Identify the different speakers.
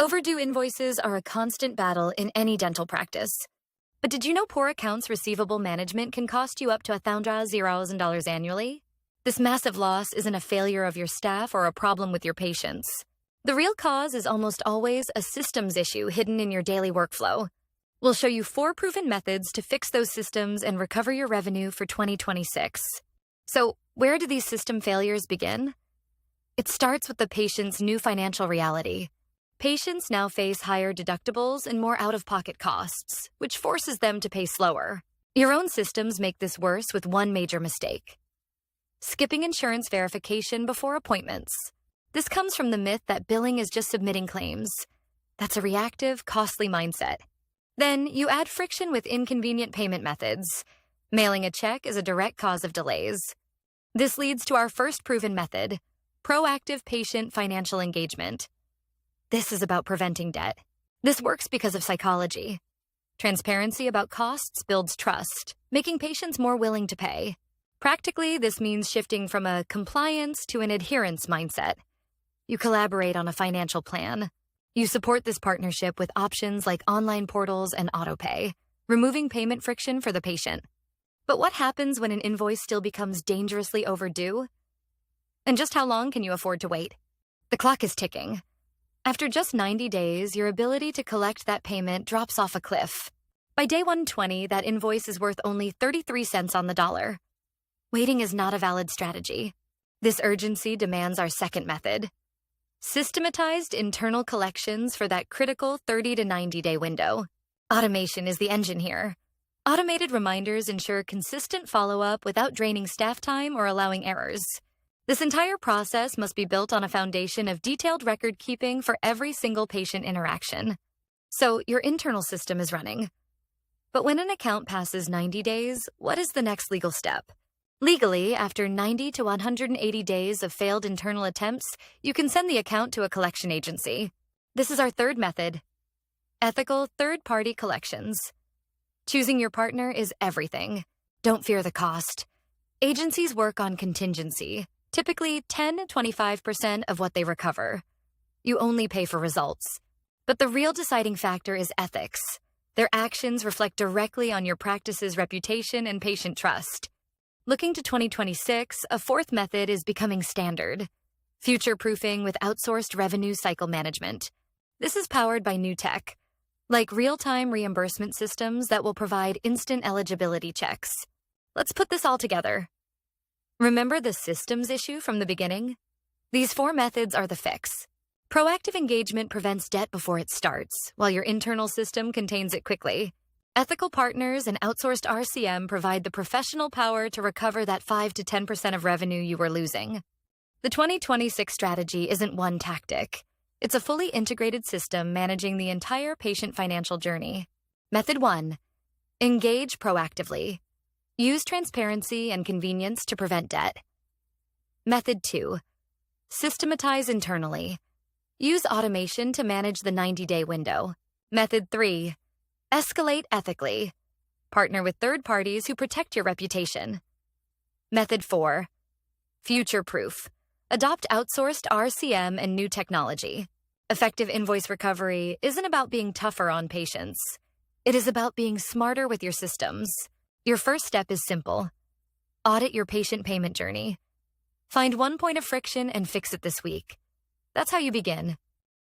Speaker 1: Overdue invoices are a constant battle in any dental practice. But did you know poor accounts receivable management can cost you up to $1,000 annually? This massive loss isn't a failure of your staff or a problem with your patients. The real cause is almost always a systems issue hidden in your daily workflow. We'll show you 4 proven methods to fix those systems and recover your revenue for 2026. So, where do these system failures begin? It starts with the patient's new financial reality. Patients now face higher deductibles and more out-of-pocket costs, which forces them to pay slower. Your own systems make this worse with one major mistake: skipping insurance verification before appointments. This comes from the myth that billing is just submitting claims. That's a reactive, costly mindset. Then you add friction with inconvenient payment methods. Mailing a check is a direct cause of delays. This leads to our first proven method: proactive patient financial engagement. This is about preventing debt. This works because of psychology. Transparency about costs builds trust, making patients more willing to pay. Practically, this means shifting from a compliance to an adherence mindset. You collaborate on a financial plan. You support this partnership with options like online portals and autopay, removing payment friction for the patient. But what happens when an invoice still becomes dangerously overdue? And just how long can you afford to wait? The clock is ticking. After just 90 days, your ability to collect that payment drops off a cliff. By day 120, that invoice is worth only 33 cents on the dollar. Waiting is not a valid strategy. This urgency demands our second method: systematized internal collections for that critical 30 to 90-day window. Automation is the engine here. Automated reminders ensure consistent follow-up without draining staff time or allowing errors. This entire process must be built on a foundation of detailed record keeping for every single patient interaction. So your internal system is running. But when an account passes 90 days, what is the next legal step? Legally, after 90 to 180 days of failed internal attempts, you can send the account to a collection agency. This is our third method: ethical third-party collections. Choosing your partner is everything. Don't fear the cost. Agencies work on contingency, typically 10 to 25% of what they recover. You only pay for results. But the real deciding factor is ethics. Their actions reflect directly on your practice's reputation and patient trust. Looking to 2026, a fourth method is becoming standard: future-proofing with outsourced revenue cycle management. This is powered by new tech, like real-time reimbursement systems that will provide instant eligibility checks. Let's put this all together. Remember the systems issue from the beginning? These 4 methods are the fix. Proactive engagement prevents debt before it starts, while your internal system contains it quickly. Ethical partners and outsourced RCM provide the professional power to recover that 5 to 10% of revenue you were losing. The 2026 strategy isn't one tactic. It's a fully integrated system managing the entire patient financial journey. Method 1: engage proactively. Use transparency and convenience to prevent debt. Method 2: systematize internally. Use automation to manage the 90-day window. Method 3: escalate ethically. Partner with third parties who protect your reputation. Method 4: future-proof. Adopt outsourced RCM and new technology. Effective invoice recovery isn't about being tougher on patients. It is about being smarter with your systems. Your first step is simple: audit your patient payment journey. Find one point of friction and fix it this week. That's how you begin.